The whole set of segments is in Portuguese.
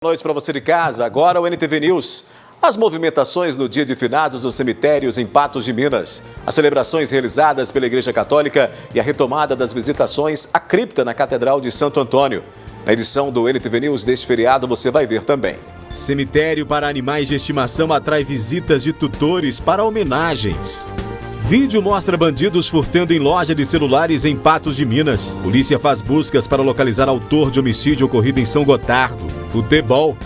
Boa noite para você de casa. Agora o NTV News. As movimentações no dia de finados nos cemitérios em Patos de Minas. As celebrações realizadas pela Igreja Católica e a retomada das visitações à cripta na Catedral de Santo Antônio. Na edição do NTV News deste feriado você vai ver também. Cemitério para animais de estimação atrai visitas de tutores para homenagens. Vídeo mostra bandidos furtando em loja de celulares em Patos de Minas. Polícia faz buscas para localizar autor de homicídio ocorrido em São Gotardo. Futebol.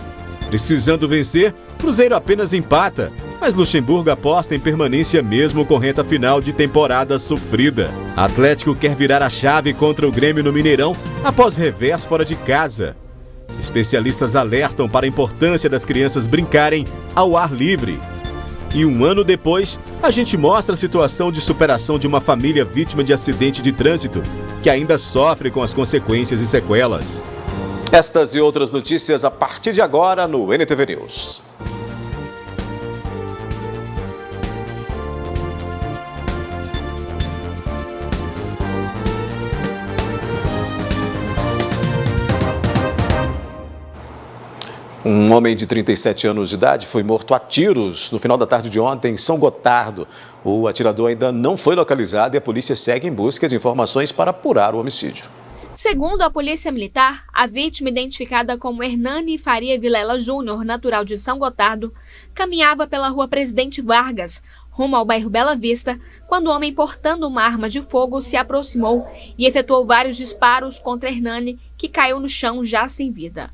Precisando vencer, Cruzeiro apenas empata, mas Luxemburgo aposta em permanência mesmo com reta final de temporada sofrida. Atlético quer virar a chave contra o Grêmio no Mineirão após revés fora de casa. Especialistas alertam para a importância das crianças brincarem ao ar livre. E um ano depois, a gente mostra a situação de superação de uma família vítima de acidente de trânsito que ainda sofre com as consequências e sequelas. Estas e outras notícias a partir de agora no NTV News. Um homem de 37 anos de idade foi morto a tiros no final da tarde de ontem em São Gotardo. O atirador ainda não foi localizado e a polícia segue em busca de informações para apurar o homicídio. Segundo a Polícia Militar, a vítima, identificada como Hernani Faria Vilela Júnior, natural de São Gotardo, caminhava pela rua Presidente Vargas, rumo ao bairro Bela Vista, quando o homem portando uma arma de fogo se aproximou e efetuou vários disparos contra Hernani, que caiu no chão já sem vida.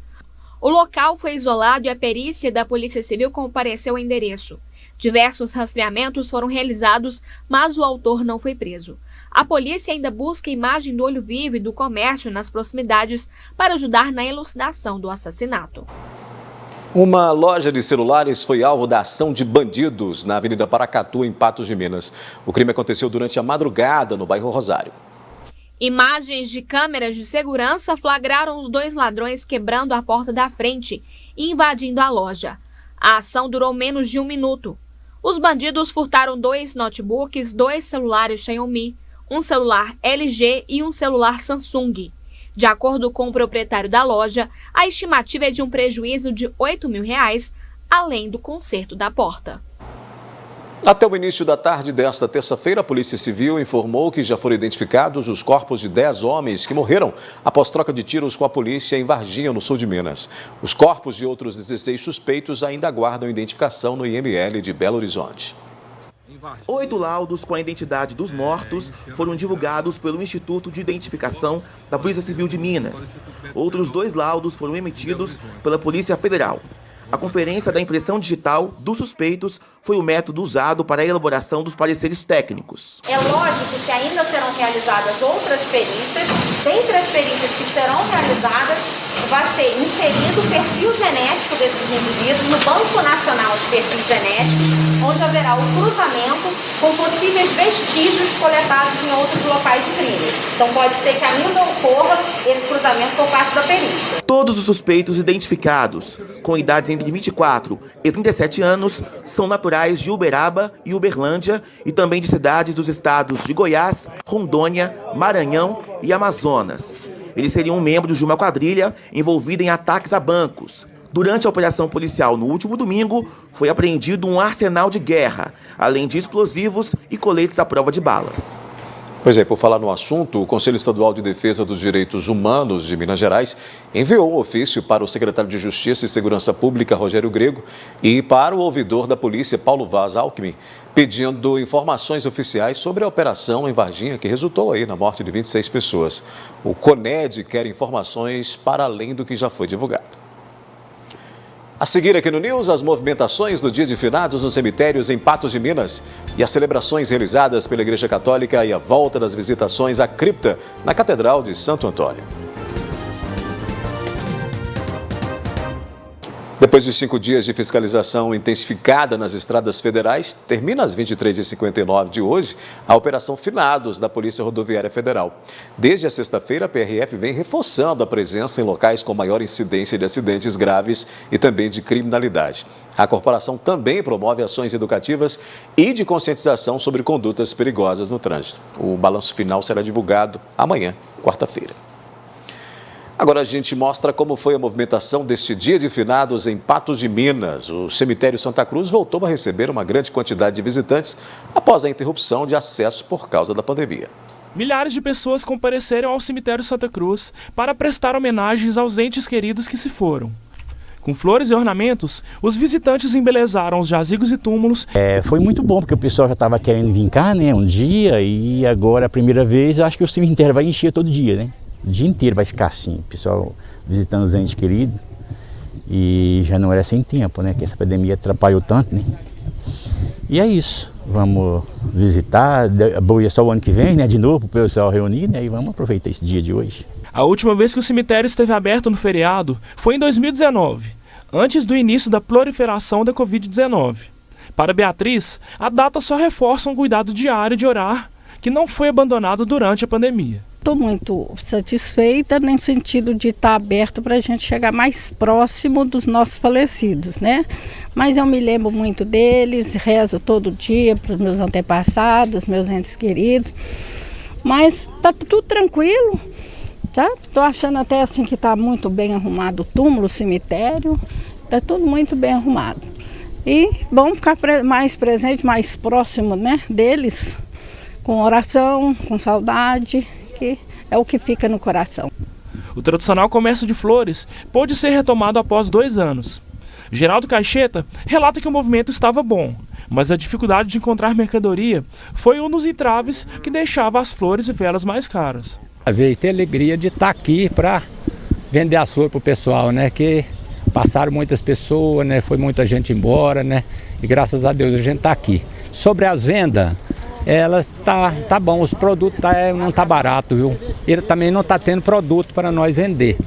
O local foi isolado e a perícia da Polícia Civil compareceu ao endereço. Diversos rastreamentos foram realizados, mas o autor não foi preso. A polícia ainda busca a imagem do olho vivo e do comércio nas proximidades para ajudar na elucidação do assassinato. Uma loja de celulares foi alvo da ação de bandidos na Avenida Paracatu, em Patos de Minas. O crime aconteceu durante a madrugada no bairro Rosário. Imagens de câmeras de segurança flagraram os dois ladrões quebrando a porta da frente e invadindo a loja. A ação durou menos de um minuto. Os bandidos furtaram 2 notebooks, 2 celulares Xiaomi, um celular LG e um celular Samsung. De acordo com o proprietário da loja, a estimativa é de um prejuízo de R$ 8.000, além do conserto da porta. Até o início da tarde desta terça-feira, a Polícia Civil informou que já foram identificados os corpos de 10 homens que morreram após troca de tiros com a polícia em Varginha, no sul de Minas. Os corpos de outros 16 suspeitos ainda aguardam identificação no IML de Belo Horizonte. 8 laudos com a identidade dos mortos foram divulgados pelo Instituto de Identificação da Polícia Civil de Minas. Outros 2 laudos foram emitidos pela Polícia Federal. A conferência da impressão digital dos suspeitos foi o método usado para a elaboração dos pareceres técnicos. É lógico que ainda serão realizadas outras perícias. Dentre as perícias que serão realizadas, vai ser inserido o perfil genético desses indivíduos no Banco Nacional de Perfis Genéticos, onde haverá o cruzamento com possíveis vestígios coletados em outros locais de crime. Então pode ser que ainda ocorra esse cruzamento por parte da perícia. Todos os suspeitos identificados, com idades entre 24 e 37 anos, são naturais de Uberaba e Uberlândia e também de cidades dos estados de Goiás, Rondônia, Maranhão e Amazonas. Eles seriam membros de uma quadrilha envolvida em ataques a bancos. Durante a operação policial no último domingo, foi apreendido um arsenal de guerra, além de explosivos e coletes à prova de balas. Pois é, por falar no assunto, o Conselho Estadual de Defesa dos Direitos Humanos de Minas Gerais enviou um ofício para o secretário de Justiça e Segurança Pública, Rogério Grego, e para o ouvidor da polícia, Paulo Vaz Alckmin, pedindo informações oficiais sobre a operação em Varginha, que resultou aí na morte de 26 pessoas. O CONED quer informações para além do que já foi divulgado. A seguir aqui no News, as movimentações do dia de finados nos cemitérios em Patos de Minas e as celebrações realizadas pela Igreja Católica e a volta das visitações à cripta na Catedral de Santo Antônio. Depois de 5 dias de fiscalização intensificada nas estradas federais, termina às 23h59 de hoje a Operação Finados da Polícia Rodoviária Federal. Desde a sexta-feira, a PRF vem reforçando a presença em locais com maior incidência de acidentes graves e também de criminalidade. A corporação também promove ações educativas e de conscientização sobre condutas perigosas no trânsito. O balanço final será divulgado amanhã, quarta-feira. Agora a gente mostra como foi a movimentação deste dia de finados em Patos de Minas. O cemitério Santa Cruz voltou a receber uma grande quantidade de visitantes após a interrupção de acesso por causa da pandemia. Milhares de pessoas compareceram ao cemitério Santa Cruz para prestar homenagens aos entes queridos que se foram. Com flores e ornamentos, os visitantes embelezaram os jazigos e túmulos. Foi muito bom, porque o pessoal já estava querendo vir cá, né, um dia, e agora a primeira vez, eu acho que o cemitério vai encher todo dia, né? O dia inteiro vai ficar assim, o pessoal visitando os entes queridos. E já não era sem tempo, né, que essa pandemia atrapalhou tanto, né? E é isso, vamos visitar, só o ano que vem, né, de novo, para o pessoal reunir, né, e vamos aproveitar esse dia de hoje. A última vez que o cemitério esteve aberto no feriado foi em 2019, antes do início da proliferação da Covid-19. Para Beatriz, a data só reforça um cuidado diário de orar, que não foi abandonado durante a pandemia. Estou muito satisfeita no sentido de estar aberto para a gente chegar mais próximo dos nossos falecidos, né? Mas eu me lembro muito deles, rezo todo dia para os meus antepassados, meus entes queridos. Mas está tudo tranquilo, tá? Estou achando até assim que está muito bem arrumado o túmulo, o cemitério, está tudo muito bem arrumado. E vamos ficar mais presente, mais próximo, né, deles, com oração, com saudade, que é o que fica no coração. O tradicional comércio de flores pôde ser retomado após 2 anos. Geraldo Caixeta relata que o movimento estava bom, mas a dificuldade de encontrar mercadoria foi um dos entraves que deixava as flores e velas mais caras. Veio ter alegria de estar aqui para vender as flores para o pessoal, né? Que passaram muitas pessoas, né? Foi muita gente embora, né? E graças a Deus a gente está aqui. Sobre as vendas, elas tá bom, os produtos não tá barato, viu? Ele também não tá tendo produto para nós vender.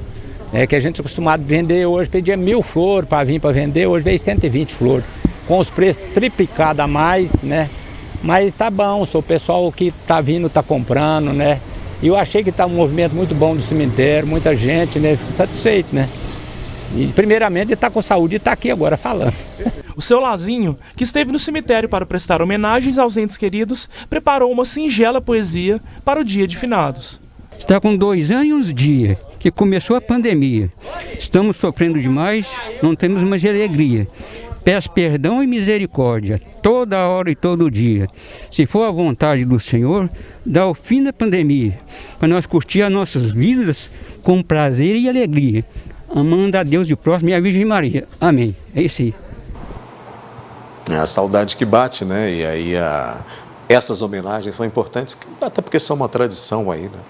Que a gente é acostumado a vender hoje, pedia 1000 flores para vir para vender, hoje veio 120 flores. Com os preços triplicados a mais, né? Mas tá bom, o pessoal que tá vindo tá comprando, né? E eu achei que tá um movimento muito bom do cemitério, muita gente, né? Fico satisfeito, né? E primeiramente de estar com saúde e estar aqui agora falando. O seu Lazinho, que esteve no cemitério para prestar homenagens aos entes queridos, preparou uma singela poesia para o dia de finados. Está com 2 anos e uns dias que começou a pandemia. Estamos sofrendo demais, não temos mais alegria. Peço perdão e misericórdia, toda hora e todo dia. Se for a vontade do Senhor, dá o fim da pandemia, para nós curtir as nossas vidas com prazer e alegria. Amando a Deus e o próximo e a Virgem Maria. Amém. É isso aí. É a saudade que bate, né? E aí essas homenagens são importantes, até porque são uma tradição aí, né?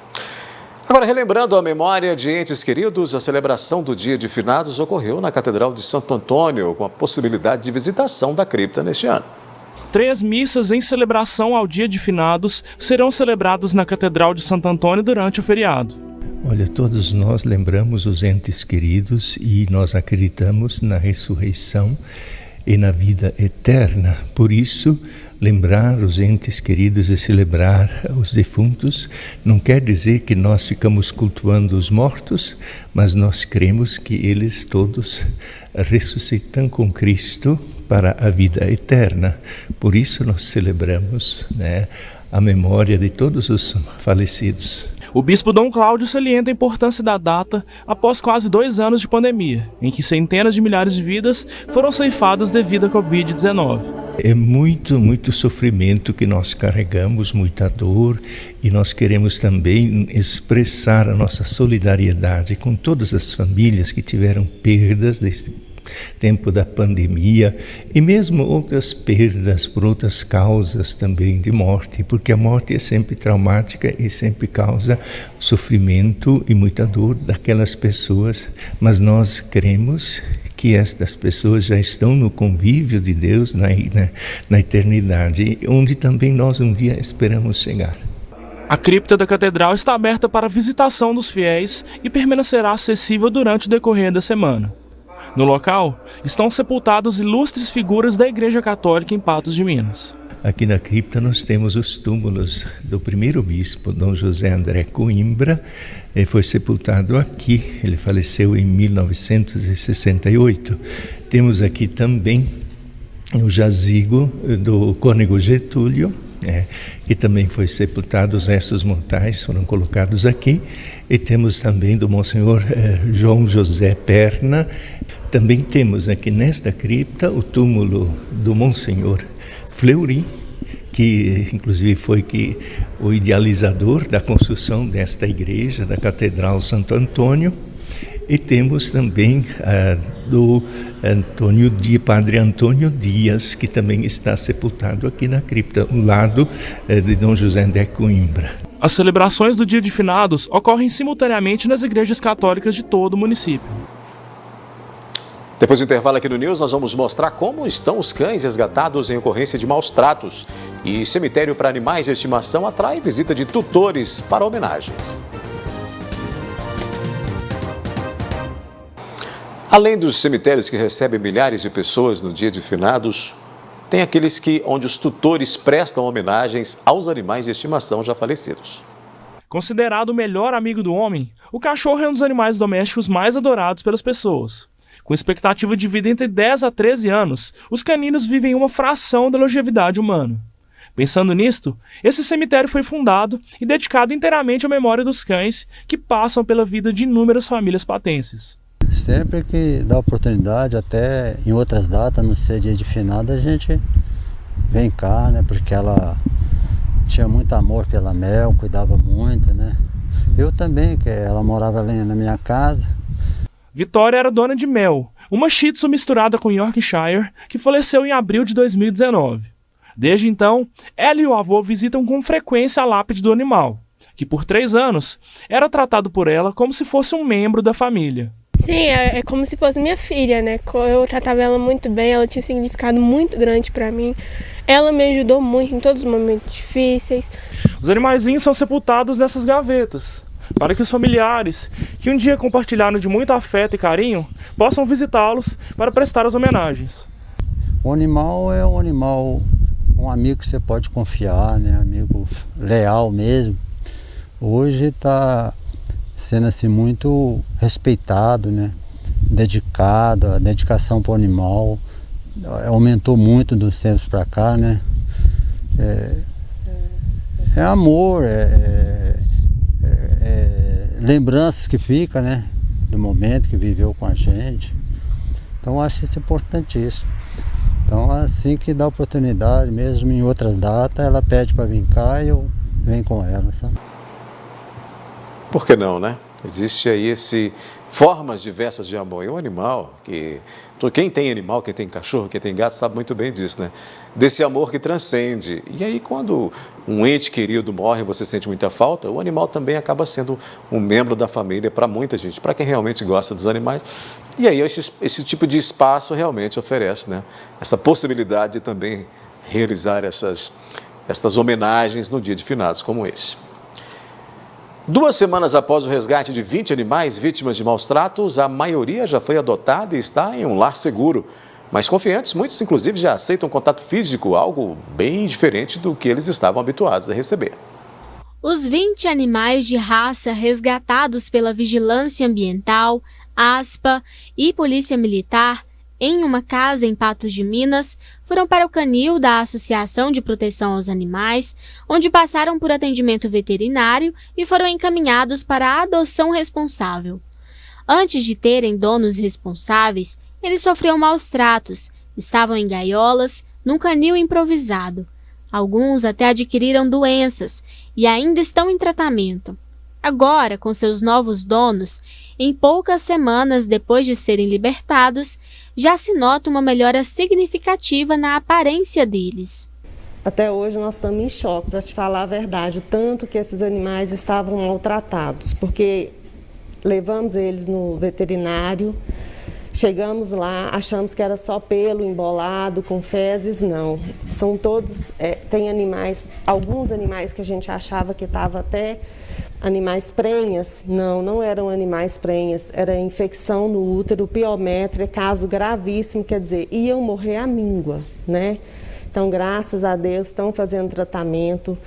Agora, relembrando a memória de entes queridos, a celebração do Dia de Finados ocorreu na Catedral de Santo Antônio, com a possibilidade de visitação da cripta neste ano. 3 missas em celebração ao Dia de Finados serão celebradas na Catedral de Santo Antônio durante o feriado. Olha, todos nós lembramos os entes queridos e nós acreditamos na ressurreição e na vida eterna. Por isso, lembrar os entes queridos e celebrar os defuntos não quer dizer que nós ficamos cultuando os mortos, mas nós cremos que eles todos ressuscitam com Cristo para a vida eterna. Por isso nós celebramos, né, a memória de todos os falecidos. O bispo Dom Cláudio salienta a importância da data após quase 2 anos de pandemia, em que centenas de milhares de vidas foram ceifadas devido à Covid-19. É muito sofrimento que nós carregamos, muita dor, e nós queremos também expressar a nossa solidariedade com todas as famílias que tiveram perdas deste tempo da pandemia e mesmo outras perdas por outras causas também de morte, porque a morte é sempre traumática e sempre causa sofrimento e muita dor daquelas pessoas, mas nós cremos que estas pessoas já estão no convívio de Deus na eternidade, onde também nós um dia esperamos chegar. A cripta da catedral está aberta para a visitação dos fiéis e permanecerá acessível durante o decorrer da semana. No local, estão sepultados ilustres figuras da Igreja Católica em Patos de Minas. Aqui na cripta nós temos os túmulos do primeiro bispo, Dom José André Coimbra. Ele foi sepultado aqui, ele faleceu em 1968. Temos aqui também o jazigo do cônego Getúlio, que também foi sepultado, os restos mortais foram colocados aqui. E temos também do Monsenhor João José Perna. Também temos aqui nesta cripta o túmulo do Monsenhor Fleury, que inclusive foi o idealizador da construção desta igreja, da Catedral Santo Antônio. E temos também do Padre Antônio Dias, que também está sepultado aqui na cripta, ao lado de Dom José de Coimbra. As celebrações do Dia de Finados ocorrem simultaneamente nas igrejas católicas de todo o município. Depois do intervalo aqui no News, nós vamos mostrar como estão os cães resgatados em ocorrência de maus tratos. E cemitério para animais de estimação atrai visita de tutores para homenagens. Além dos cemitérios que recebem milhares de pessoas no Dia de Finados, tem aqueles onde os tutores prestam homenagens aos animais de estimação já falecidos. Considerado o melhor amigo do homem, o cachorro é um dos animais domésticos mais adorados pelas pessoas. Com expectativa de vida entre 10 a 13 anos, os caninos vivem uma fração da longevidade humana. Pensando nisto, esse cemitério foi fundado e dedicado inteiramente à memória dos cães que passam pela vida de inúmeras famílias patenses. Sempre que dá oportunidade, até em outras datas, não ser Dia de Finado, a gente vem cá, né? Porque ela tinha muito amor pela Mel, cuidava muito, né? Eu também, que ela morava ali na minha casa. Vitória era dona de Mel, uma Shih Tzu misturada com Yorkshire, que faleceu em abril de 2019. Desde então, ela e o avô visitam com frequência a lápide do animal, que por 3 anos era tratado por ela como se fosse um membro da família. Sim, é como se fosse minha filha, né? Eu tratava ela muito bem, ela tinha um significado muito grande para mim. Ela me ajudou muito em todos os momentos difíceis. Os animaizinhos são sepultados nessas gavetas, para que os familiares, que um dia compartilharam de muito afeto e carinho, possam visitá-los para prestar as homenagens. O animal é um animal, um amigo que você pode confiar, né? Amigo leal mesmo. Hoje está sendo assim muito respeitado, né? Dedicado, a dedicação para o animal aumentou muito dos tempos para cá, né? É amor, lembranças que fica, né? Do momento que viveu com a gente. Então acho isso importantíssimo. Então assim que dá oportunidade, mesmo em outras datas, ela pede para vir cá e eu venho com ela, sabe? Por que não, né? Existe aí formas diversas de amor. E um animal, quem tem animal, quem tem cachorro, quem tem gato, sabe muito bem disso, né? Desse amor que transcende. E aí quando um ente querido morre e você sente muita falta, o animal também acaba sendo um membro da família para muita gente, para quem realmente gosta dos animais. E aí esse tipo de espaço realmente oferece, né? Essa possibilidade de também realizar essas homenagens no Dia de Finados como esse. 2 semanas após o resgate de 20 animais vítimas de maus tratos, a maioria já foi adotada e está em um lar seguro. Mas confiantes, muitos inclusive já aceitam contato físico, algo bem diferente do que eles estavam habituados a receber. Os 20 animais de raça resgatados pela Vigilância Ambiental, ASPA e Polícia Militar em uma casa em Patos de Minas foram para o canil da Associação de Proteção aos Animais, onde passaram por atendimento veterinário e foram encaminhados para a adoção responsável. Antes de terem donos responsáveis, eles sofriam maus tratos, estavam em gaiolas, num canil improvisado. Alguns até adquiriram doenças e ainda estão em tratamento. Agora, com seus novos donos, em poucas semanas depois de serem libertados, já se nota uma melhora significativa na aparência deles. Até hoje nós estamos em choque, para te falar a verdade, o tanto que esses animais estavam maltratados, porque levamos eles no veterinário, chegamos lá, achamos que era só pelo embolado, com fezes, não. São todos, tem animais, alguns animais que a gente achava que estava até animais prenhas, não eram animais prenhas, era infecção no útero, piométria, caso gravíssimo, quer dizer, iam morrer à míngua, né? Então, graças a Deus, estão fazendo tratamento.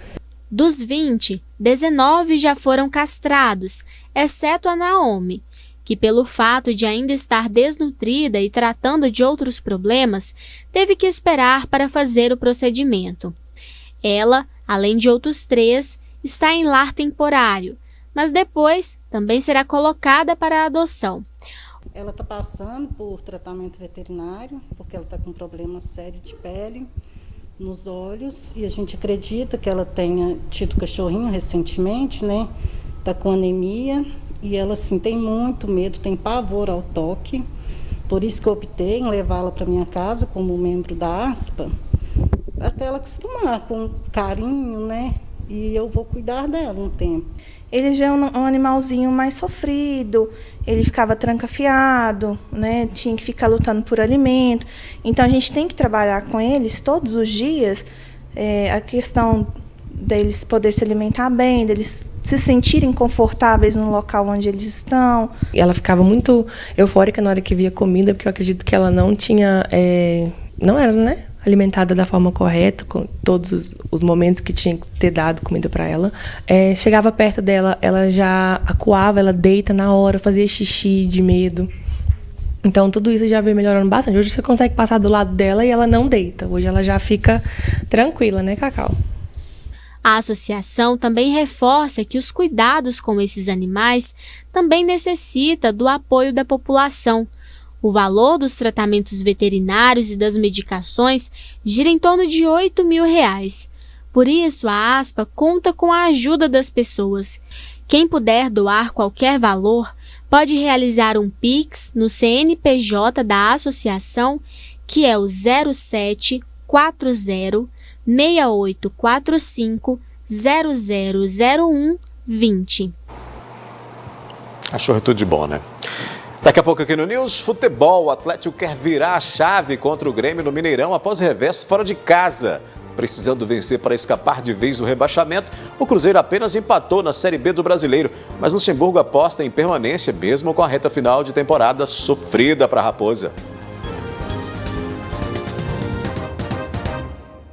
Dos 20, 19 já foram castrados, exceto a Naomi, que pelo fato de ainda estar desnutrida e tratando de outros problemas, teve que esperar para fazer o procedimento. Ela, além de outros 3, está em lar temporário, mas depois também será colocada para a adoção. Ela está passando por tratamento veterinário, porque ela está com problema sério de pele nos olhos, e a gente acredita que ela tenha tido cachorrinho recentemente, né? Está com anemia, e ela assim, tem muito medo, tem pavor ao toque. Por isso que eu optei em levá-la para minha casa como membro da ASPA, até ela acostumar com carinho, né? E eu vou cuidar dela um tempo. Ele já é um animalzinho mais sofrido, ele ficava trancafiado, né? Tinha que ficar lutando por alimento. Então, a gente tem que trabalhar com eles todos os dias, a questão deles poder se alimentar bem, deles se sentirem confortáveis no local onde eles estão. Ela ficava muito eufórica na hora que via comida, porque eu acredito que ela não tinha... não era, né? Alimentada da forma correta, com todos os momentos que tinha que ter dado comida para ela. Chegava perto dela, ela já acuava, ela deita na hora, fazia xixi de medo. Então, tudo isso já veio melhorando bastante. Hoje você consegue passar do lado dela e ela não deita. Hoje ela já fica tranquila, né, Cacau? A associação também reforça que os cuidados com esses animais também necessita do apoio da população. O valor dos tratamentos veterinários e das medicações gira em torno de R$ 8.000. Por isso, a ASPA conta com a ajuda das pessoas. Quem puder doar qualquer valor pode realizar um Pix no CNPJ da associação, que é o 0740 6845 0001 20. Cachorro é tudo de bom, né? Daqui a pouco aqui no News, futebol. O Atlético quer virar a chave contra o Grêmio no Mineirão após revés fora de casa. Precisando vencer para escapar de vez do rebaixamento, o Cruzeiro apenas empatou na Série B do Brasileiro, mas Luxemburgo aposta em permanência mesmo com a reta final de temporada sofrida para a Raposa.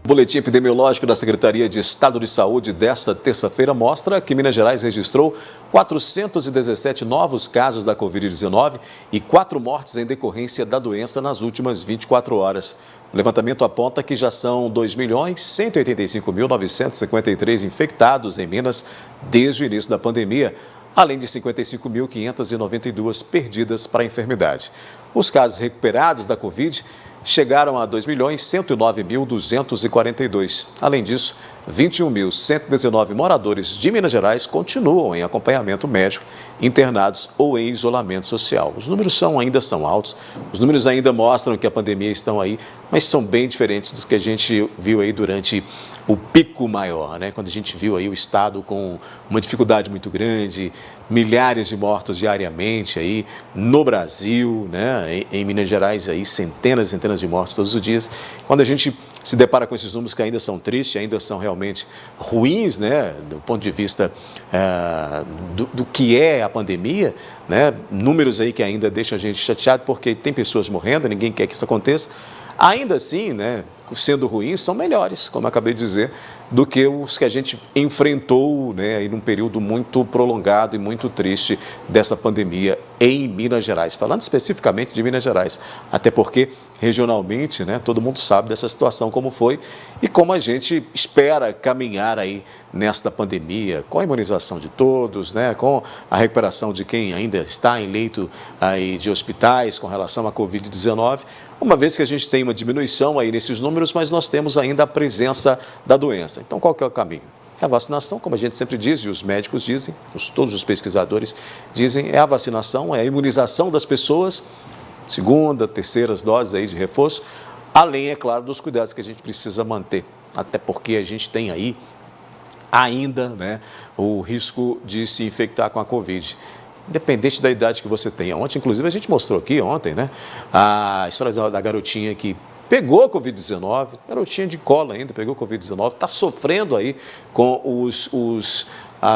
O boletim epidemiológico da Secretaria de Estado de Saúde desta terça-feira mostra que Minas Gerais registrou 417 novos casos da Covid-19 e 4 mortes em decorrência da doença nas últimas 24 horas. O levantamento aponta que já são 2.185.953 infectados em Minas desde o início da pandemia, além de 55.592 perdidas para a enfermidade. Os casos recuperados da Covid chegaram a 2.109.242. Além disso, 21.119 moradores de Minas Gerais continuam em acompanhamento médico, internados ou em isolamento social. Os números ainda são altos, os números ainda mostram que a pandemia está aí, mas são bem diferentes dos que a gente viu aí durante o pico maior, né? Quando a gente viu aí o estado com uma dificuldade muito grande, milhares de mortos diariamente aí no Brasil, né? Em Minas Gerais aí centenas e centenas de mortos todos os dias. Quando a gente se depara com esses números que ainda são tristes, ainda são realmente ruins, né? Do ponto de vista do que é a pandemia, né? Números aí que ainda deixam a gente chateado porque tem pessoas morrendo, ninguém quer que isso aconteça. Ainda assim, né, sendo ruins, são melhores, como eu acabei de dizer, do que os que a gente enfrentou, né, em um período muito prolongado e muito triste dessa pandemia em Minas Gerais. Falando especificamente de Minas Gerais, até porque regionalmente, né, todo mundo sabe dessa situação como foi e como a gente espera caminhar aí nesta pandemia, com a imunização de todos, né, com a recuperação de quem ainda está em leito aí de hospitais com relação à Covid-19, uma vez que a gente tem uma diminuição aí nesses números, mas nós temos ainda a presença da doença. Então, qual que é o caminho? É a vacinação, como a gente sempre diz, e os médicos dizem, todos os pesquisadores dizem, é a vacinação, é a imunização das pessoas, segunda, terceiras doses aí de reforço, além, é claro, dos cuidados que a gente precisa manter, até porque a gente tem aí ainda, né, o risco de se infectar com a Covid. Independente da idade que você tenha. Ontem, inclusive, a gente mostrou aqui, ontem, né, a história da garotinha que pegou a Covid-19, garotinha de cola ainda, pegou a Covid-19, está sofrendo aí com as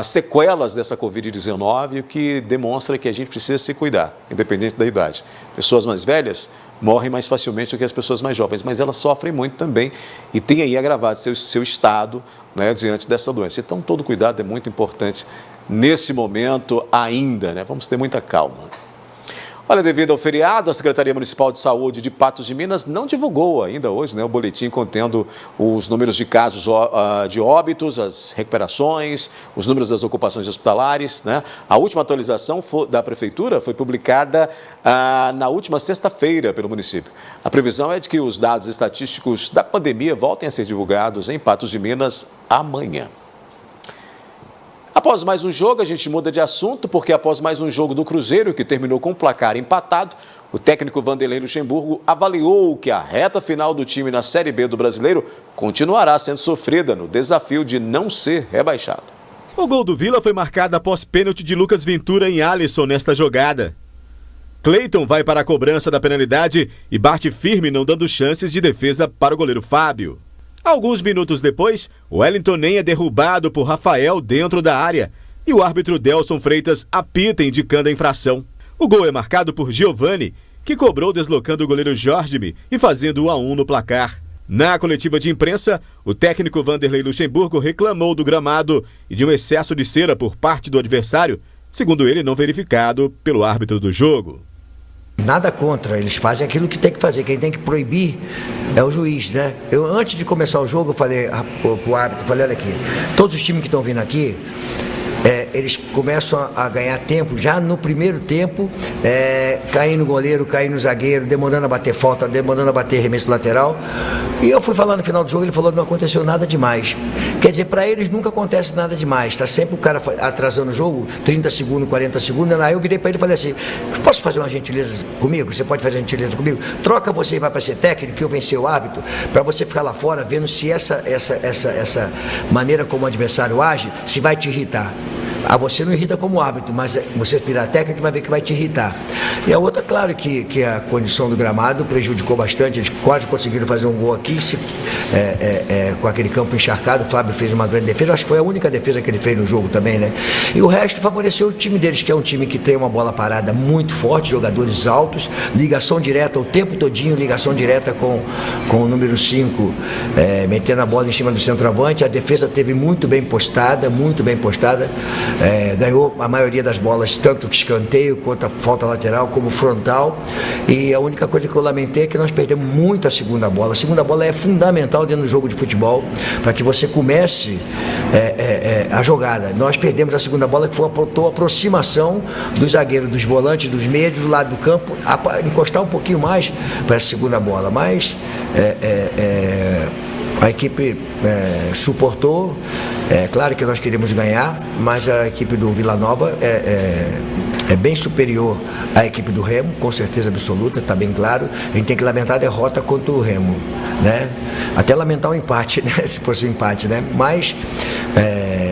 sequelas dessa Covid-19, o que demonstra que a gente precisa se cuidar, independente da idade. Pessoas mais velhas morrem mais facilmente do que as pessoas mais jovens, mas elas sofrem muito também e têm aí agravado seu estado, né, diante dessa doença. Então, todo cuidado é muito importante nesse momento ainda, né? Vamos ter muita calma. Olha, devido ao feriado, a Secretaria Municipal de Saúde de Patos de Minas não divulgou ainda hoje, né, o boletim contendo os números de casos de óbitos, as recuperações, os números das ocupações hospitalares, né? A última atualização da Prefeitura foi publicada na última sexta-feira pelo município. A previsão é de que os dados estatísticos da pandemia voltem a ser divulgados em Patos de Minas amanhã. Após mais um jogo, a gente muda de assunto, porque após mais um jogo do Cruzeiro, que terminou com o placar empatado, o técnico Vanderlei Luxemburgo avaliou que a reta final do time na Série B do Brasileiro continuará sendo sofrida no desafio de não ser rebaixado. O gol do Vila foi marcado após pênalti de Lucas Ventura em Alisson nesta jogada. Cleiton vai para a cobrança da penalidade e bate firme, não dando chances de defesa para o goleiro Fábio. Alguns minutos depois, o Wellington Nem é derrubado por Rafael dentro da área e o árbitro Delson Freitas apita indicando a infração. O gol é marcado por Giovani, que cobrou deslocando o goleiro Jorge e fazendo 1-1 no placar. Na coletiva de imprensa, o técnico Vanderlei Luxemburgo reclamou do gramado e de um excesso de cera por parte do adversário, segundo ele não verificado pelo árbitro do jogo. Nada contra, eles fazem aquilo que tem que fazer, quem tem que proibir é o juiz, né? Eu, antes de começar o jogo, eu falei pro árbitro, falei, olha aqui, todos os times que estão vindo aqui, eles começam a ganhar tempo, já no primeiro tempo, cair no goleiro, cair no zagueiro, demorando a bater falta, demorando a bater arremesso lateral. E eu fui falar no final do jogo, ele falou que não aconteceu nada demais. Quer dizer, para eles nunca acontece nada demais, está sempre o cara atrasando o jogo, 30 segundos, 40 segundos. Aí eu virei para ele e falei assim, posso fazer uma gentileza comigo? Você pode fazer uma gentileza comigo? Troca você e vai para ser técnico, que eu venci o árbitro, para você ficar lá fora vendo se essa maneira como o adversário age, se vai te irritar. Você não irrita como árbitro, mas você virar técnico vai ver que vai te irritar. E a outra, claro que a condição do gramado prejudicou bastante, eles quase conseguiram fazer um gol aqui, com aquele campo encharcado. O Fábio fez uma grande defesa, acho que foi a única defesa que ele fez no jogo também, né? E o resto favoreceu o time deles, que é um time que tem uma bola parada muito forte, jogadores altos, ligação direta o tempo todinho, ligação direta com o número 5, metendo a bola em cima do centroavante. A defesa teve muito bem postada, ganhou a maioria das bolas, tanto que escanteio quanto a falta lateral, como frontal. E a única coisa que eu lamentei é que nós perdemos muito a segunda bola. A segunda bola é fundamental dentro do jogo de futebol para que você comece a jogada. Nós perdemos a segunda bola, que foi a aproximação dos zagueiros, dos volantes, dos meios, do lado do campo, encostar um pouquinho mais para a segunda bola. Mas a equipe suportou. Claro que nós queremos ganhar, mas a equipe do Vila Nova é bem superior à equipe do Remo, com certeza absoluta, está bem claro. A gente tem que lamentar a derrota contra o Remo, né? Até lamentar o empate, né? Se fosse um empate, né? Mas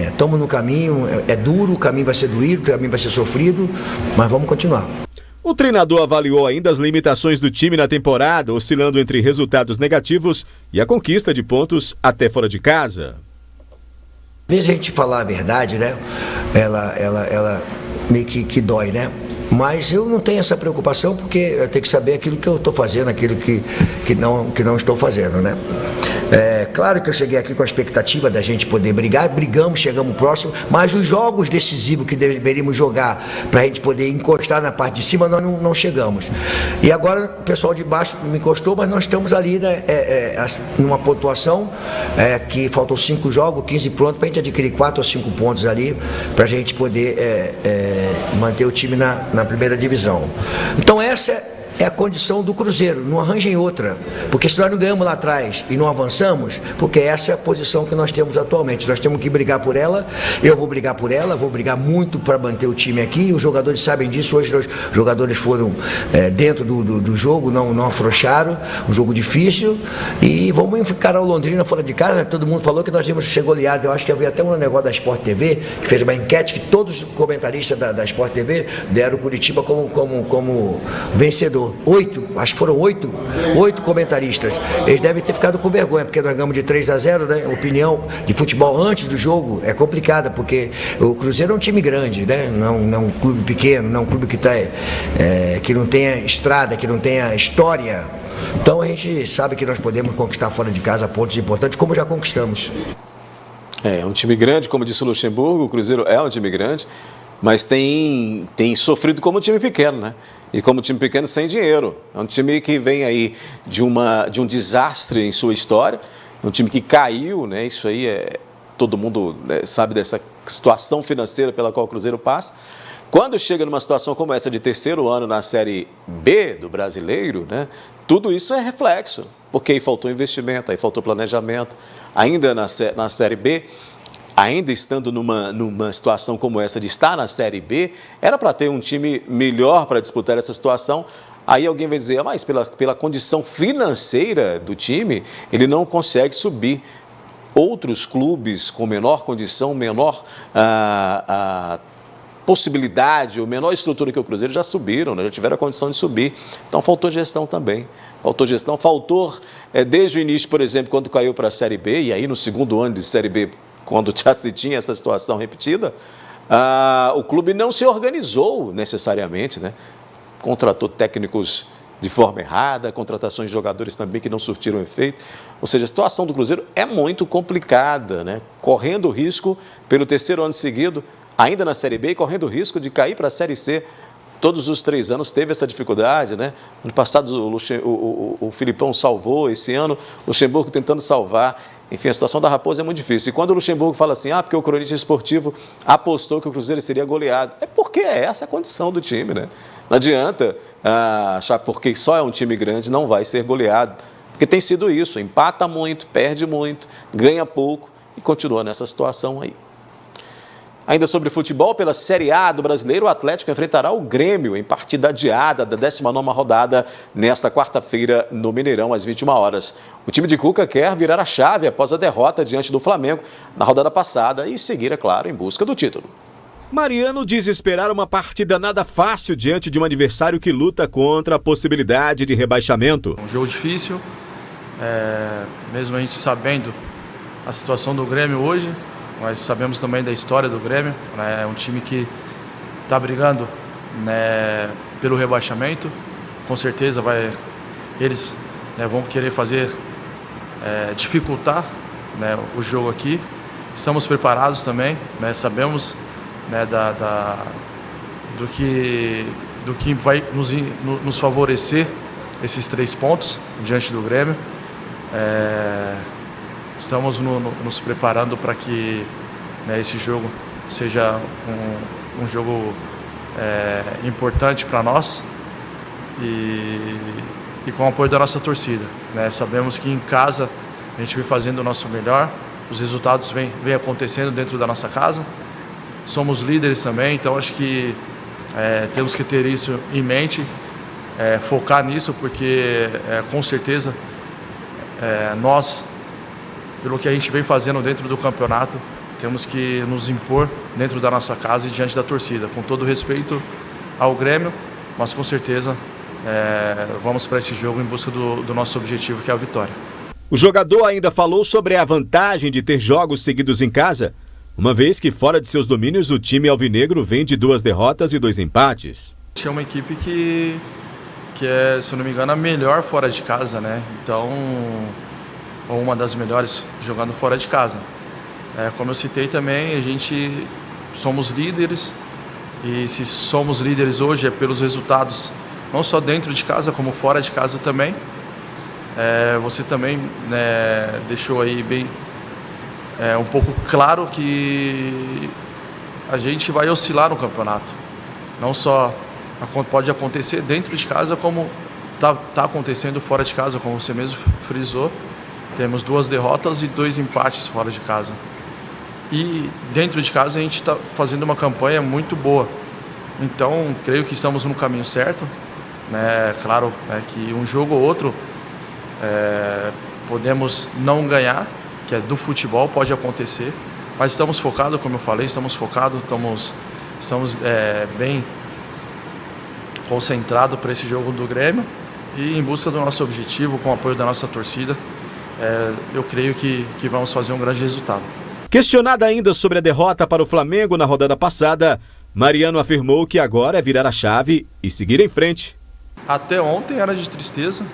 estamos no caminho, é duro, o caminho vai ser doído, o caminho vai ser sofrido, mas vamos continuar. O treinador avaliou ainda as limitações do time na temporada, oscilando entre resultados negativos e a conquista de pontos até fora de casa. Às vezes a gente falar a verdade, né? Ela meio que dói, né? Mas eu não tenho essa preocupação, porque eu tenho que saber aquilo que eu estou fazendo, aquilo que não estou fazendo, né? Claro que eu cheguei aqui com a expectativa da gente poder brigar, brigamos, chegamos próximo, mas os jogos decisivos que deveríamos jogar para a gente poder encostar na parte de cima, nós não chegamos. E agora o pessoal de baixo me encostou, mas nós estamos ali, né, numa pontuação que faltam 5 jogos, 15 pronto, para a gente adquirir 4 ou 5 pontos ali, para a gente poder manter o time na primeira divisão. Então essa é a condição do Cruzeiro, não arranjem outra, porque se nós não ganhamos lá atrás e não avançamos, porque essa é a posição que nós temos atualmente, nós temos que brigar por ela. Eu vou brigar por ela, vou brigar muito para manter o time aqui, os jogadores sabem disso. Hoje os jogadores foram dentro do jogo, não afrouxaram, um jogo difícil, e vamos encarar o Londrina fora de casa, né? Todo mundo falou que nós íamos ser goleados. Eu acho que havia até um negócio da Sport TV, que fez uma enquete, que todos os comentaristas da Sport TV deram o Curitiba como vencedor. 8, acho que foram 8 comentaristas. Eles devem ter ficado com vergonha, porque nós ganhamos de 3-0, né? Opinião de futebol antes do jogo é complicada, porque o Cruzeiro é um time grande, né? Não um clube pequeno, não um clube que não tenha estrada, que não tenha história. Então a gente sabe que nós podemos conquistar fora de casa pontos importantes, como já conquistamos. É um time grande, como disse o Luxemburgo, o Cruzeiro é um time grande, mas tem sofrido como um time pequeno, né? E como time pequeno, sem dinheiro. É um time que vem aí de um desastre em sua história, um time que caiu, né? Isso aí todo mundo, né, sabe dessa situação financeira pela qual o Cruzeiro passa. Quando chega numa situação como essa de terceiro ano na Série B do Brasileiro, né, tudo isso é reflexo, porque aí faltou investimento, aí faltou planejamento. Ainda na Série B, ainda estando numa situação como essa de estar na Série B, era para ter um time melhor para disputar essa situação. Aí alguém vai dizer, mas pela condição financeira do time, ele não consegue subir. Outros clubes com menor condição, menor possibilidade, ou menor estrutura que o Cruzeiro já subiram, né? Já tiveram a condição de subir. Então faltou gestão também. Faltou gestão, desde o início, por exemplo, quando caiu para a Série B, e aí no segundo ano de Série B, quando já se tinha essa situação repetida, o clube não se organizou necessariamente, né? Contratou técnicos de forma errada, contratações de jogadores também que não surtiram efeito. Ou seja, a situação do Cruzeiro é muito complicada, né? Correndo o risco, pelo terceiro ano seguido, ainda na Série B, e correndo o risco de cair para a Série C. Todos os 3 anos teve essa dificuldade, né? Ano passado o Filipão salvou, esse ano o Luxemburgo tentando salvar. Enfim, a situação da Raposa é muito difícil. E quando o Luxemburgo fala assim, porque o cronista esportivo apostou que o Cruzeiro seria goleado, é porque é essa a condição do time, né? Não adianta achar porque só é um time grande, não vai ser goleado. Porque tem sido isso, empata muito, perde muito, ganha pouco e continua nessa situação aí. Ainda sobre futebol, pela Série A do Brasileiro, o Atlético enfrentará o Grêmio em partida adiada da 19ª rodada nesta quarta-feira no Mineirão, às 21 horas. O time de Cuca quer virar a chave após a derrota diante do Flamengo na rodada passada e seguir, é claro, em busca do título. Mariano diz esperar uma partida nada fácil diante de um adversário que luta contra a possibilidade de rebaixamento. Um jogo difícil, mesmo a gente sabendo a situação do Grêmio hoje, nós sabemos também da história do Grêmio, né? É um time que está brigando, né, pelo rebaixamento. Com certeza eles, né, vão querer dificultar, né, o jogo aqui. Estamos preparados também, né, sabemos, né, do que vai nos favorecer esses 3 pontos diante do Grêmio. Estamos nos preparando para que, né, esse jogo seja um jogo importante para nós e com o apoio da nossa torcida, né? Sabemos que em casa a gente vem fazendo o nosso melhor, os resultados vêm acontecendo dentro da nossa casa, somos líderes também, então acho que temos que ter isso em mente, focar nisso, porque com certeza nós, pelo que a gente vem fazendo dentro do campeonato, temos que nos impor dentro da nossa casa e diante da torcida, com todo respeito ao Grêmio, mas com certeza vamos para esse jogo em busca do nosso objetivo, que é a vitória. O jogador ainda falou sobre a vantagem de ter jogos seguidos em casa, uma vez que fora de seus domínios o time alvinegro vem de 2 derrotas e 2 empates. É uma equipe que é, se eu não me engano, a melhor fora de casa, né? Então, ou uma das melhores jogando fora de casa. Como eu citei também, a gente somos líderes, e se somos líderes hoje é pelos resultados, não só dentro de casa, como fora de casa também. Você também, né, deixou aí bem um pouco claro que a gente vai oscilar no campeonato. Não só pode acontecer dentro de casa, como está acontecendo fora de casa, como você mesmo frisou. Temos 2 derrotas e 2 empates fora de casa. E dentro de casa a gente está fazendo uma campanha muito boa. Então, creio que estamos no caminho certo, né? Claro, que um jogo ou outro podemos não ganhar, que é do futebol, pode acontecer. Mas estamos focados, como eu falei, estamos bem concentrados para esse jogo do Grêmio e em busca do nosso objetivo, com o apoio da nossa torcida. Eu creio que vamos fazer um grande resultado. Questionada ainda sobre a derrota para o Flamengo na rodada passada, Mariano afirmou que agora é virar a chave e seguir em frente. Até ontem era de tristeza,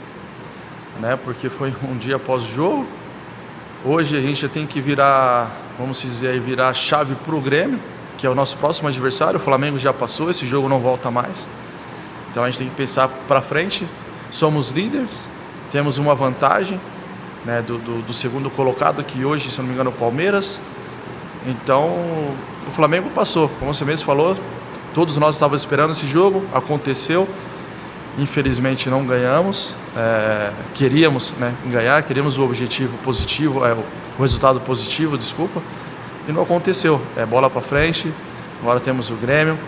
né, porque foi um dia após o jogo. Hoje a gente já tem que virar a chave para o Grêmio, que é o nosso próximo adversário. O Flamengo já passou, esse jogo não volta mais. Então a gente tem que pensar para frente. Somos líderes, temos uma vantagem, né, do segundo colocado, que hoje, se não me engano, é o Palmeiras. Então o Flamengo passou, como você mesmo falou, todos nós estávamos esperando esse jogo, aconteceu. Infelizmente não ganhamos, queríamos, né, ganhar, queríamos o objetivo positivo, o resultado positivo, desculpa, e não aconteceu. É bola para frente, agora temos o Grêmio,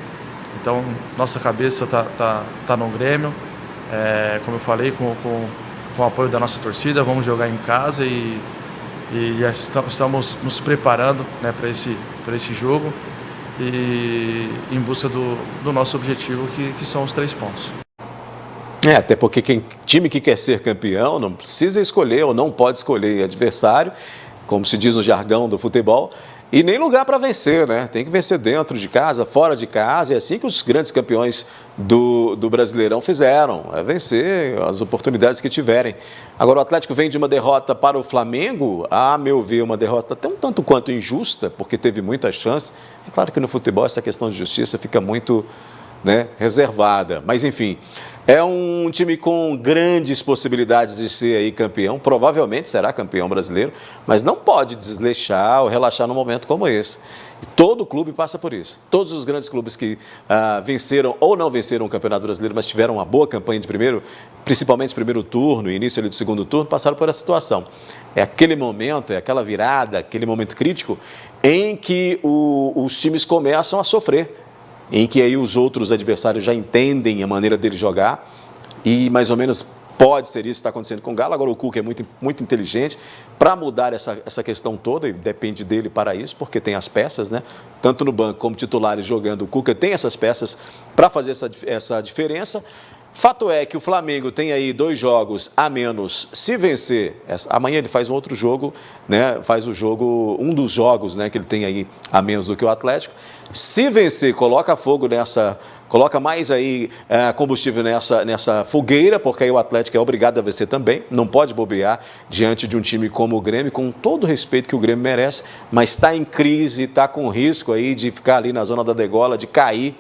então nossa cabeça tá no Grêmio, como eu falei, com o apoio da nossa torcida, vamos jogar em casa e já estamos nos preparando, né, para esse jogo e em busca do nosso objetivo, que são os 3 pontos. Até porque time que quer ser campeão não precisa escolher ou não pode escolher adversário, como se diz no jargão do futebol, e nem lugar para vencer, né? Tem que vencer dentro de casa, fora de casa, é assim que os grandes campeões do Brasileirão fizeram, vencer as oportunidades que tiverem. Agora, o Atlético vem de uma derrota para o Flamengo, a meu ver, uma derrota até um tanto quanto injusta, porque teve muita chance. É claro que no futebol essa questão de justiça fica muito, né, reservada, mas enfim... É um time com grandes possibilidades de ser aí campeão, provavelmente será campeão brasileiro, mas não pode desleixar ou relaxar num momento como esse. Todo clube passa por isso. Todos os grandes clubes que venceram ou não venceram o Campeonato Brasileiro, mas tiveram uma boa campanha de principalmente de primeiro turno, início ali do segundo turno, passaram por essa situação. É aquele momento, é aquela virada, aquele momento crítico em que os times começam a sofrer, em que aí os outros adversários já entendem a maneira dele jogar e mais ou menos pode ser isso que está acontecendo com o Galo. Agora o Cuca é muito, muito inteligente para mudar essa questão toda e depende dele para isso, porque tem as peças, né? Tanto no banco como titulares jogando, o Cuca tem essas peças para fazer essa diferença. Fato é que o Flamengo tem aí 2 jogos a menos. Se vencer, amanhã ele faz um outro jogo, né? Faz um dos jogos, né, que ele tem aí a menos do que o Atlético. Se vencer, coloca fogo coloca mais aí combustível nessa fogueira, porque aí o Atlético é obrigado a vencer também, não pode bobear diante de um time como o Grêmio, com todo o respeito que o Grêmio merece, mas está em crise, está com risco aí de ficar ali na zona da degola, de cair,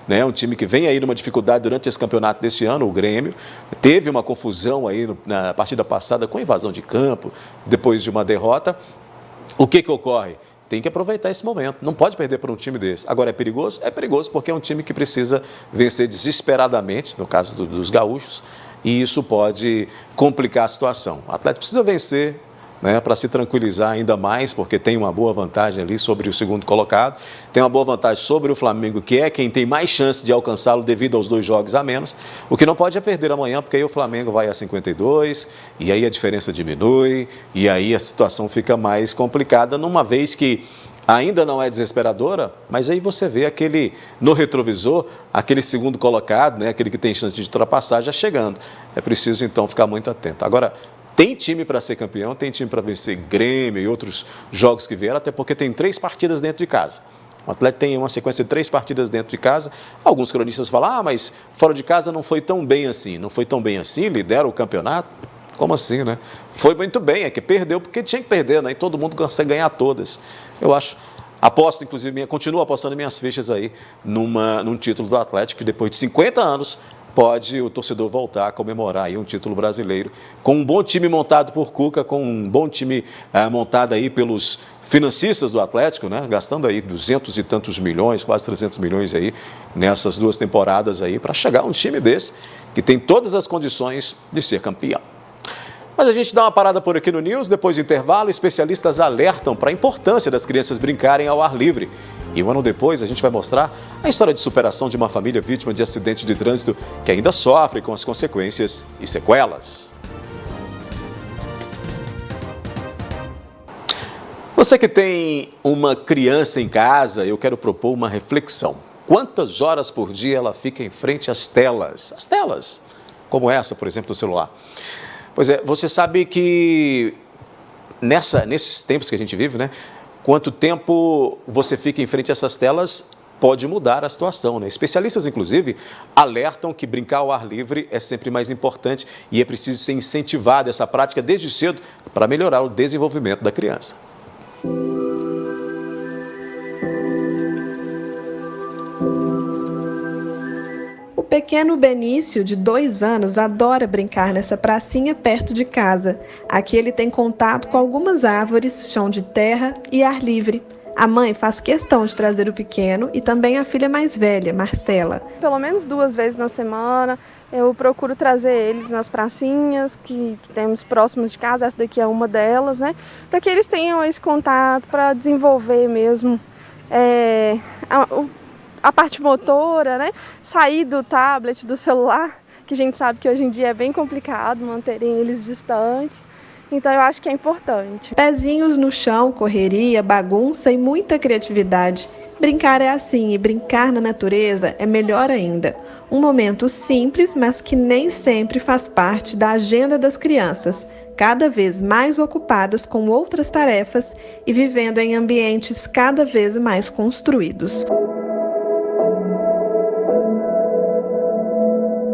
né? Um time que vem aí numa dificuldade durante esse campeonato deste ano, o Grêmio, teve uma confusão aí na partida passada com invasão de campo, depois de uma derrota. O que ocorre? Tem que aproveitar esse momento, não pode perder para um time desse. Agora, é perigoso? É perigoso porque é um time que precisa vencer desesperadamente, no caso dos gaúchos, e isso pode complicar a situação. O Atlético precisa vencer, né, para se tranquilizar ainda mais, porque tem uma boa vantagem ali sobre o segundo colocado, tem uma boa vantagem sobre o Flamengo, que é quem tem mais chance de alcançá-lo devido aos 2 jogos a menos. O que não pode é perder amanhã, porque aí o Flamengo vai a 52, e aí a diferença diminui, e aí a situação fica mais complicada, numa vez que ainda não é desesperadora, mas aí você vê no retrovisor, aquele segundo colocado, né, aquele que tem chance de ultrapassar já chegando. É preciso então ficar muito atento. Agora, tem time para ser campeão, tem time para vencer Grêmio e outros jogos que vieram, até porque tem 3 partidas dentro de casa. O Atlético tem uma sequência de 3 partidas dentro de casa. Alguns cronistas falam, mas fora de casa não foi tão bem assim. Não foi tão bem assim, lidera o campeonato. Como assim, né? Foi muito bem, é que perdeu porque tinha que perder, né? E todo mundo consegue ganhar todas. Eu acho, continuo apostando minhas fichas aí num título do Atlético, que depois de 50 anos pode o torcedor voltar a comemorar aí um título brasileiro, com um bom time montado por Cuca, com um bom time montado aí pelos financistas do Atlético, né? Gastando aí 200 e tantos milhões, quase 300 milhões aí nessas 2 temporadas aí, para chegar a um time desse, que tem todas as condições de ser campeão. Mas a gente dá uma parada por aqui no News, depois do intervalo, especialistas alertam para a importância das crianças brincarem ao ar livre. E um ano depois, a gente vai mostrar a história de superação de uma família vítima de acidente de trânsito que ainda sofre com as consequências e sequelas. Você que tem uma criança em casa, eu quero propor uma reflexão. Quantas horas por dia ela fica em frente às telas? As telas, como essa, por exemplo, do celular. Pois é, você sabe que nesses tempos que a gente vive, né? Quanto tempo você fica em frente a essas telas pode mudar a situação, né? Especialistas, inclusive, alertam que brincar ao ar livre é sempre mais importante e é preciso ser incentivada essa prática desde cedo para melhorar o desenvolvimento da criança. O pequeno Benício, de 2 anos, adora brincar nessa pracinha perto de casa. Aqui ele tem contato com algumas árvores, chão de terra e ar livre. A mãe faz questão de trazer o pequeno e também a filha mais velha, Marcela. Pelo menos 2 vezes na semana eu procuro trazer eles nas pracinhas que temos próximos de casa, essa daqui é uma delas, né? Para que eles tenham esse contato, para desenvolver mesmo a parte motora, né? Sair do tablet, do celular, que a gente sabe que hoje em dia é bem complicado manterem eles distantes. Então eu acho que é importante. Pezinhos no chão, correria, bagunça e muita criatividade. Brincar é assim e brincar na natureza é melhor ainda. Um momento simples, mas que nem sempre faz parte da agenda das crianças, cada vez mais ocupadas com outras tarefas e vivendo em ambientes cada vez mais construídos.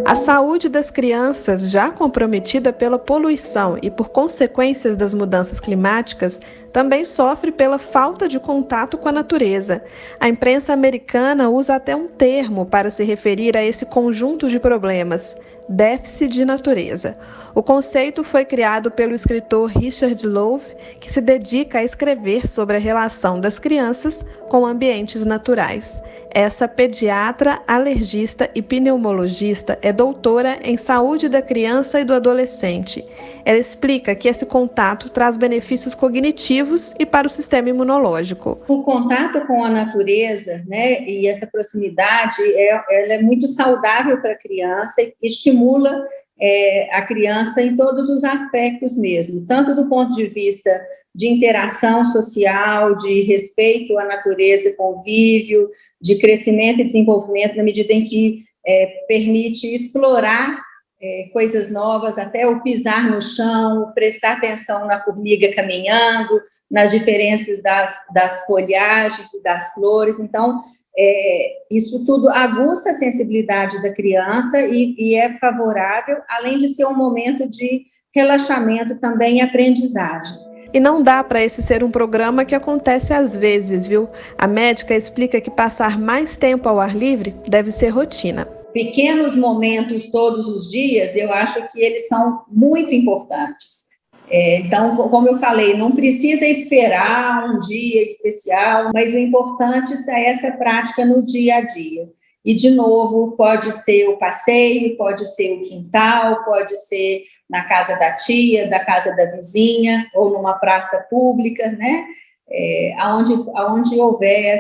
A saúde das crianças, já comprometida pela poluição e por consequências das mudanças climáticas, também sofre pela falta de contato com a natureza. A imprensa americana usa até um termo para se referir a esse conjunto de problemas: déficit de natureza. O conceito foi criado pelo escritor Richard Louv, que se dedica a escrever sobre a relação das crianças com ambientes naturais. Essa pediatra, alergista e pneumologista é doutora em saúde da criança e do adolescente. Ela explica que esse contato traz benefícios cognitivos e para o sistema imunológico. O contato com a natureza, né, e essa proximidade, ela é muito saudável para a criança e estimula a criança em todos os aspectos mesmo, tanto do ponto de vista de interação social, de respeito à natureza, convívio, de crescimento e desenvolvimento, na medida em que permite explorar coisas novas, até o pisar no chão, prestar atenção na formiga caminhando, nas diferenças das folhagens e das flores. Então, isso tudo aguça a sensibilidade da criança e é favorável, além de ser um momento de relaxamento também e aprendizagem. E não dá para esse ser um programa que acontece às vezes, viu? A médica explica que passar mais tempo ao ar livre deve ser rotina. Pequenos momentos todos os dias, eu acho que eles são muito importantes. Então, como eu falei, não precisa esperar um dia especial, mas o importante é essa prática no dia a dia. E, de novo, pode ser o passeio, pode ser o quintal, pode ser na casa da tia, da casa da vizinha, ou numa praça pública, né? Aonde houver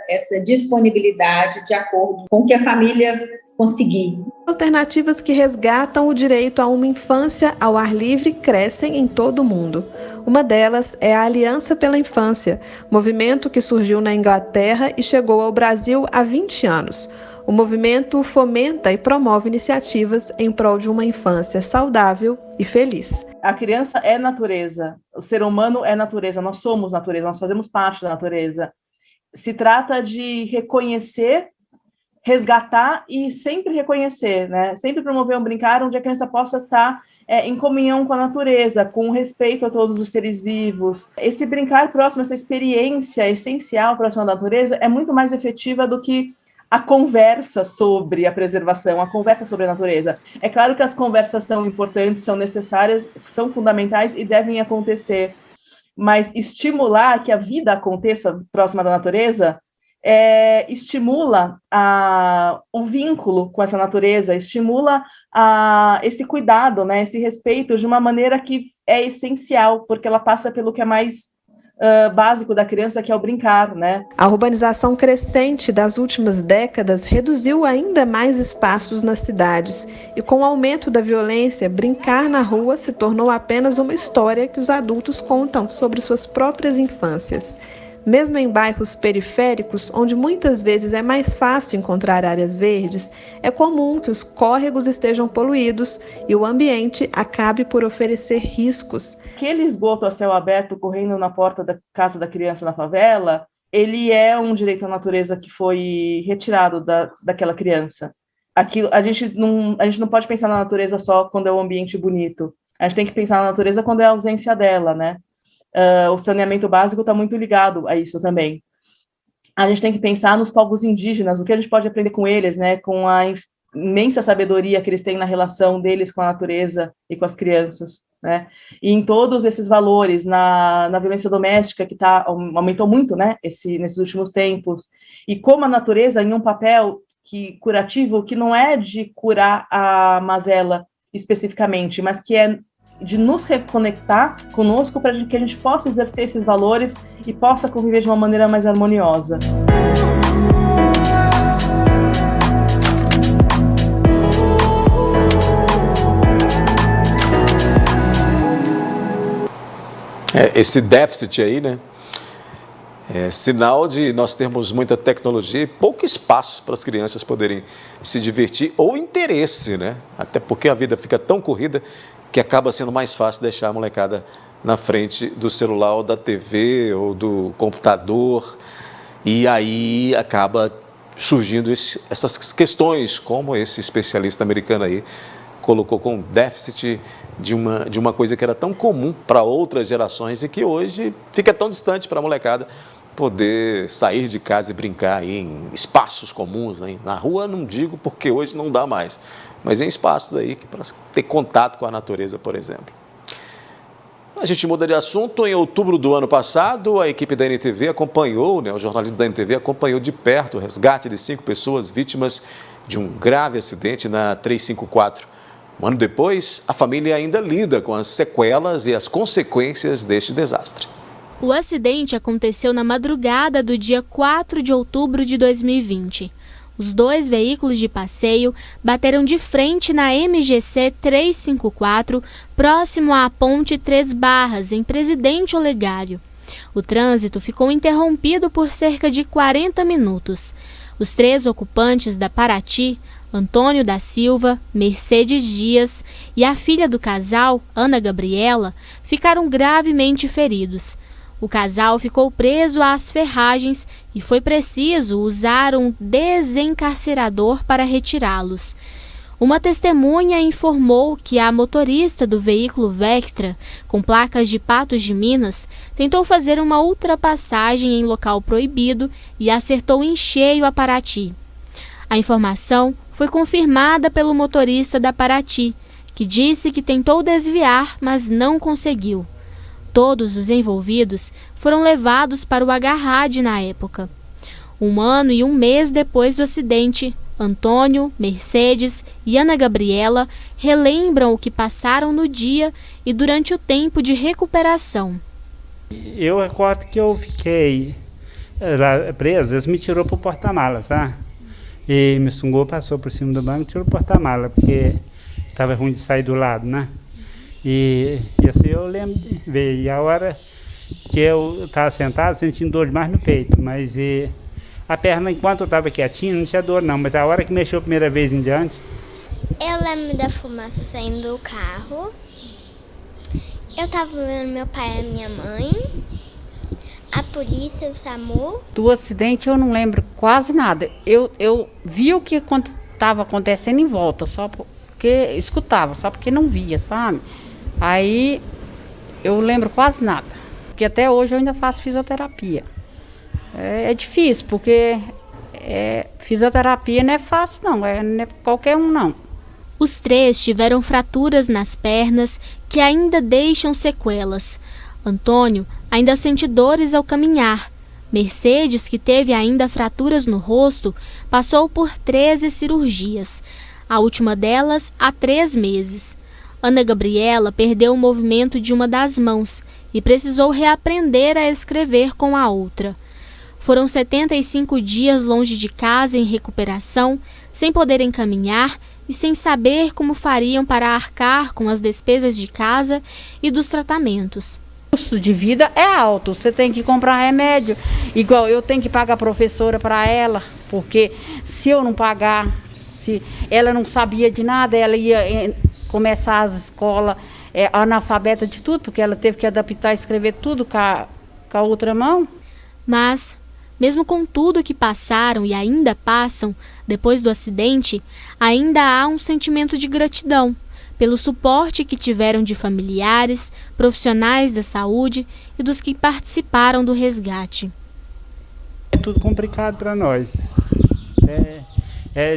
essa disponibilidade de acordo com o que a família conseguir. Alternativas que resgatam o direito a uma infância ao ar livre crescem em todo o mundo. Uma delas é a Aliança pela Infância, movimento que surgiu na Inglaterra e chegou ao Brasil há 20 anos. O movimento fomenta e promove iniciativas em prol de uma infância saudável e feliz. A criança é natureza, o ser humano é natureza, nós somos natureza, nós fazemos parte da natureza. Se trata de reconhecer, resgatar e sempre reconhecer, né? Sempre promover um brincar onde a criança possa estar em comunhão com a natureza, com respeito a todos os seres vivos. Esse brincar próximo, essa experiência essencial próxima da natureza é muito mais efetiva do que a conversa sobre a preservação, a conversa sobre a natureza. É claro que as conversas são importantes, são necessárias, são fundamentais e devem acontecer, mas estimular que a vida aconteça próxima da natureza estimula o vínculo com essa natureza, estimula esse cuidado, né, esse respeito de uma maneira que é essencial, porque ela passa pelo que é mais básico da criança, que é o brincar, né? A urbanização crescente das últimas décadas reduziu ainda mais espaços nas cidades e, com o aumento da violência, brincar na rua se tornou apenas uma história que os adultos contam sobre suas próprias infâncias. Mesmo em bairros periféricos, onde muitas vezes é mais fácil encontrar áreas verdes, é comum que os córregos estejam poluídos e o ambiente acabe por oferecer riscos. Aquele esgoto a céu aberto correndo na porta da casa da criança na favela, ele é um direito à natureza que foi retirado daquela criança. A gente não pode pensar na natureza só quando é um ambiente bonito. A gente tem que pensar na natureza quando é a ausência dela, né? O saneamento básico está muito ligado a isso também. A gente tem que pensar nos povos indígenas, o que a gente pode aprender com eles, né, com imensa sabedoria que eles têm na relação deles com a natureza e com as crianças, né? E em todos esses valores, na violência doméstica, que aumentou muito, né, nesses últimos tempos, e como a natureza em um papel curativo, que não é de curar a mazela especificamente, mas que é de nos reconectar conosco para que a gente possa exercer esses valores e possa conviver de uma maneira mais harmoniosa. Esse déficit aí, né? É sinal de nós termos muita tecnologia e pouco espaço para as crianças poderem se divertir ou interesse, né? Até porque a vida fica tão corrida que acaba sendo mais fácil deixar a molecada na frente do celular ou da TV ou do computador, e aí acaba surgindo essas questões, como esse especialista americano aí colocou, com déficit de uma coisa que era tão comum para outras gerações e que hoje fica tão distante para a molecada poder sair de casa e brincar aí em espaços comuns, né? Na rua não digo porque hoje não dá mais, mas em espaços aí para ter contato com a natureza, por exemplo. A gente muda de assunto. Em outubro do ano passado, a equipe da NTV acompanhou, o jornalismo da NTV acompanhou de perto o resgate de 5 pessoas vítimas de um grave acidente na 354. Um ano depois, a família ainda lida com as sequelas e as consequências deste desastre. O acidente aconteceu na madrugada do dia 4 de outubro de 2020. Os 2 veículos de passeio bateram de frente na MGC 354, próximo à Ponte 3 Barras, em Presidente Olegário. O trânsito ficou interrompido por cerca de 40 minutos. Os 3 ocupantes da Paraty, Antônio da Silva, Mercedes Dias e a filha do casal, Ana Gabriela, ficaram gravemente feridos. O casal ficou preso às ferragens e foi preciso usar um desencarcerador para retirá-los. Uma testemunha informou que a motorista do veículo Vectra, com placas de Patos de Minas, tentou fazer uma ultrapassagem em local proibido e acertou em cheio a Paraty. A informação foi confirmada pelo motorista da Paraty, que disse que tentou desviar, mas não conseguiu. Todos os envolvidos foram levados para o Agarrad na época. 1 ano e 1 mês depois do acidente, Antônio, Mercedes e Ana Gabriela relembram o que passaram no dia e durante o tempo de recuperação. Eu recordo que eu fiquei lá preso, eles me tirou para o porta-malas, tá? E me sungou, passou por cima do banco e tirou o porta-malas, porque estava ruim de sair do lado, né? E assim eu lembro de ver. E a hora que eu estava sentado, sentindo dor demais no peito, mas a perna, enquanto eu estava quietinho, não tinha dor não, mas a hora que mexeu a primeira vez em diante... Eu lembro da fumaça saindo do carro. Eu estava vendo meu pai e a minha mãe, a polícia, o SAMU. Do acidente eu não lembro quase nada. Eu vi o que estava acontecendo em volta, só porque escutava, só porque não via, sabe? Aí eu lembro quase nada, porque até hoje eu ainda faço fisioterapia. É difícil, porque fisioterapia não é fácil não, não é qualquer um não. Os 3 tiveram fraturas nas pernas que ainda deixam sequelas. Antônio ainda sente dores ao caminhar. Mercedes, que teve ainda fraturas no rosto, passou por 13 cirurgias, a última delas há 3 meses. Ana Gabriela perdeu o movimento de uma das mãos e precisou reaprender a escrever com a outra. Foram 75 dias longe de casa em recuperação, sem poderem caminhar e sem saber como fariam para arcar com as despesas de casa e dos tratamentos. O custo de vida é alto, você tem que comprar remédio, igual eu tenho que pagar professora para ela, porque se eu não pagar, se ela não sabia de nada, ela ia começar as escolas analfabeta de tudo, porque ela teve que adaptar e escrever tudo com a outra mão. Mas, mesmo com tudo que passaram e ainda passam, depois do acidente, ainda há um sentimento de gratidão pelo suporte que tiveram de familiares, profissionais da saúde e dos que participaram do resgate. É tudo complicado para nós.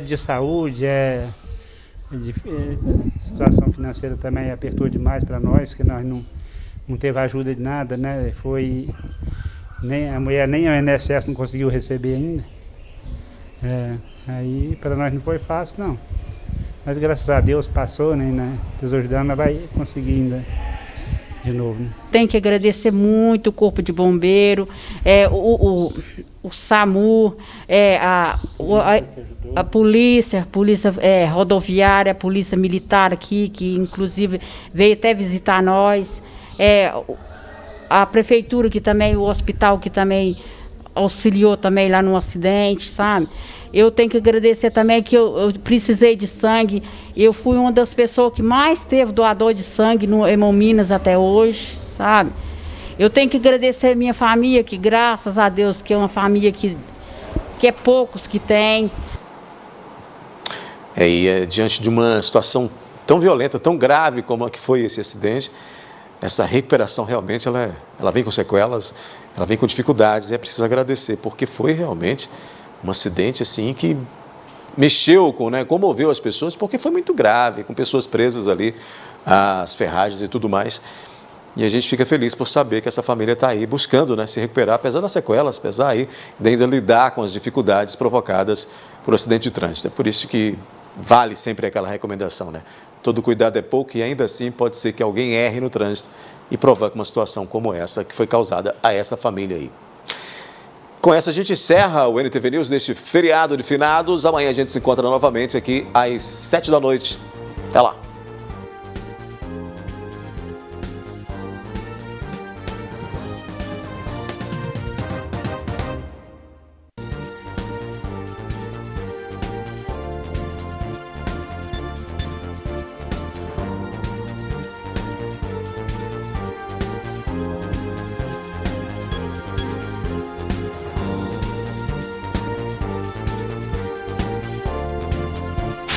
de saúde, situação financeira também apertou demais para nós, que nós não teve ajuda de nada, né? A mulher nem o INSS não conseguiu receber ainda. Aí para nós não foi fácil, não. Mas graças a Deus passou, né? Deus ajudando, mas vai conseguir ainda de novo, né? Tem que agradecer muito o Corpo de Bombeiro, o SAMU, a polícia rodoviária, a polícia militar aqui, que inclusive veio até visitar nós, a prefeitura que também, o hospital que também auxiliou também lá no acidente, sabe? Eu tenho que agradecer também que eu precisei de sangue. Eu fui uma das pessoas que mais teve doador de sangue no Hemominas até hoje, sabe? Eu tenho que agradecer a minha família, que graças a Deus que é uma família que é poucos que tem. Diante de uma situação tão violenta, tão grave como a que foi esse acidente, essa recuperação realmente ela vem com sequelas, ela vem com dificuldades, e é preciso agradecer, porque foi realmente um acidente assim que mexeu comoveu as pessoas, porque foi muito grave, com pessoas presas ali, as ferragens e tudo mais. E a gente fica feliz por saber que essa família está aí buscando se recuperar, apesar das sequelas, apesar aí de ainda lidar com as dificuldades provocadas por acidente de trânsito. É por isso que vale sempre aquela recomendação, Todo cuidado é pouco, e ainda assim pode ser que alguém erre no trânsito e provoque uma situação como essa que foi causada a essa família aí. Com essa a gente encerra o NTV News neste feriado de finados. Amanhã a gente se encontra novamente aqui às 7 da noite. Até lá!